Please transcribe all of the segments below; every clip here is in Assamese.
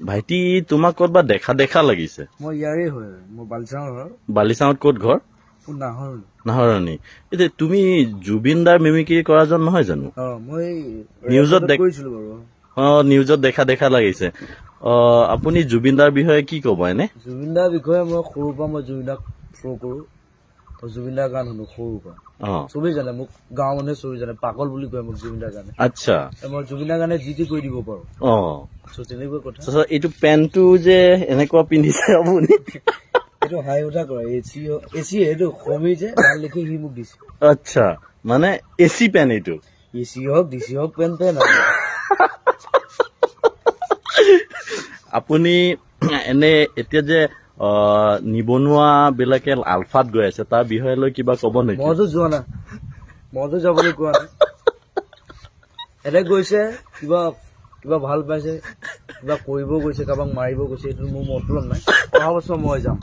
ভাইটি তোমাক ক'ৰবাত দেখা দেখা লাগিছে মই ইয়াৰে হয় মই বালিচাঙৰ ঘৰ বালিচাঙত ক'ত ঘৰ নাহৰণি এতিয়া তুমি জুবিন দাৰ মিমিক্ৰি কৰাজন নহয় জানো মই নিউজত কৰিছিলো বাৰু নিউজত দেখা দেখা লাগিছে আপুনি জুবিন দাৰ বিষয়ে কি ক'ব এনে জুবিন দাৰ বিষয়ে মই সৰুৰ পৰা মই জুবিন দাক ফ'ল' কৰোঁ জুবিন দাৰ গান শুনো সৰুৰ পৰা চবেই জানে মোক গাঁৱৰ মানুহে চবেই জানে পাগল বুলি কয় মোক জুবিন দাৰ গানে আচ্ছা মই জুবিন দাৰ গানে যি টি কৰি দিব পাৰো তেনেকুৱা কথা এইটো পেণ্টটো যে এনেকুৱা পিন্ধিছে আপুনি এইটো হাই উঠা কৰে এচি এইটো সমী যে গান লিখি সি মোক দিছে আচ্ছা মানে এচি পেন এইটো এচি হওক ডিচি হওক পেন আপুনি এনে এতিয়া যে নিবনুৱা বিলাকে আলফাত গৈ আছে তাৰ বিষয়ে লৈ কিবা ক'ব নেকি মইতো যোৱা নাই মইতো যাবলৈ কোৱা নাই এনে গৈছে কিবা কিবা ভাল পাইছে কিবা কৰিব গৈছে কাৰোবাক মাৰিব গৈছে এইটো মোৰ মতলব নাই অহা বছৰ মই যাম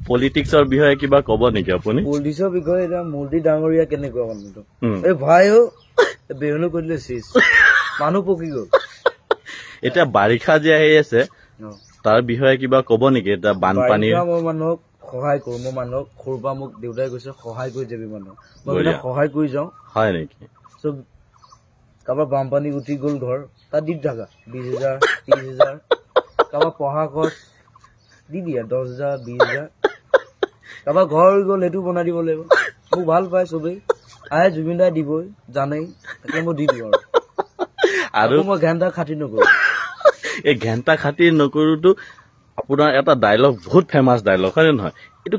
পলিটিক্সৰ বিষয়ে কিবা ক'ব নেকি আপুনি পলিটিক্সৰ বিষয়ে এতিয়া মোদী ডাঙৰীয়া কেনেকুৱা মানুহটো এই ভাইও বেহুনো কৰি দিলে চিজ মানুহ পকি গ'ল এতিয়া বাৰিষা যে আহি আছে তাৰ বিষয়ে কিবা ক'ব নেকি এতিয়া বানপানী মই মানুহক সহায় কৰো মই মানুহক সৰুৰ পৰা মোক দেউতাই কৈছে সহায় কৰি যাবি মানুহক মই সহায় কৰি যাওঁ হয় নেকি চব কাৰোবাৰ বানপানী উঠি গ'ল ঘৰ তাত দি থাকা 20,000 30,000 কাৰোবাৰ পঢ়া খৰচ দি দিয়া 10,000 20,000 কাৰোবাৰ ঘৰ গ'ল সেইটো বনাই দিব লাগিব মোক ভাল পায় চবেই আহে জুবিন দাই দিবই জানেই তাকে মই দি দিওঁ আৰু মই ঘেণ্টা খাতি নকৰো এই ঘেণ্টা খাতি নকৰোতো আপোনাৰ এটা ডায়লগ বহুত ফেমাছ ডায়লগ হয় নহয় এইটো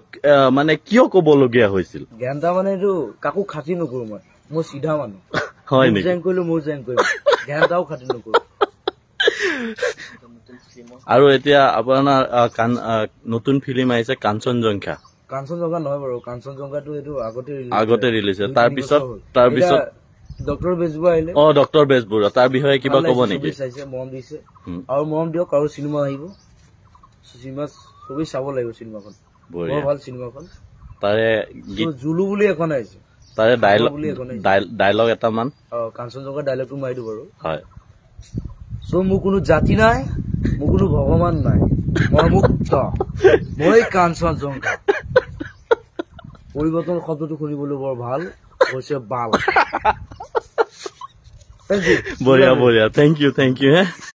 মানে কিয় ক'বলগীয়া হৈছিল ঘেণ্টা মানে এইটো কাকো খাতি নকৰো মই চিধা মানুহ হয় নেকি জেং কৰিলো মোৰ জেং কৰিম ঘেণ্টাও খাতি নকৰো আৰু এতিয়া আপোনাৰ নতুন ফিল্ম আহিছে কাঞ্চনজংঘা নহয় বাৰু কাঞ্চনজংঘাটো এইটো আগতে ৰিলিজ তাৰপিছত ডক্টৰ বেজবৰুৱা আহিলে ডক্টৰ বেজবৰুৱা তাৰ বিষয়ে কিবা ক'ব নেকি চাইছে মৰম দিছে আৰু মৰম দিয়ক আৰু চিনেমা আহিব চিনেমা চবেই চাব লাগিব চিনেমাখন বৰ ভাল চিনেমাখন তাৰে জুলু বুলি এখন আহিছে তাৰে ডায়লগ এটামান কাঞ্চনজংঘাৰ ডায়লগটো মাৰি দিওঁ বাৰু হয় মোৰ কোনো জাতি নাই মোৰ কোনো ভগৱান নাই মই মুক্ত মই কাঞ্চনজংঘা পৰিৱৰ্তন শব্দটো শুনিবলৈ বৰ ভাল হৈছে বাল বঢ়িয়া বঢ়িয়া থেংক ইউ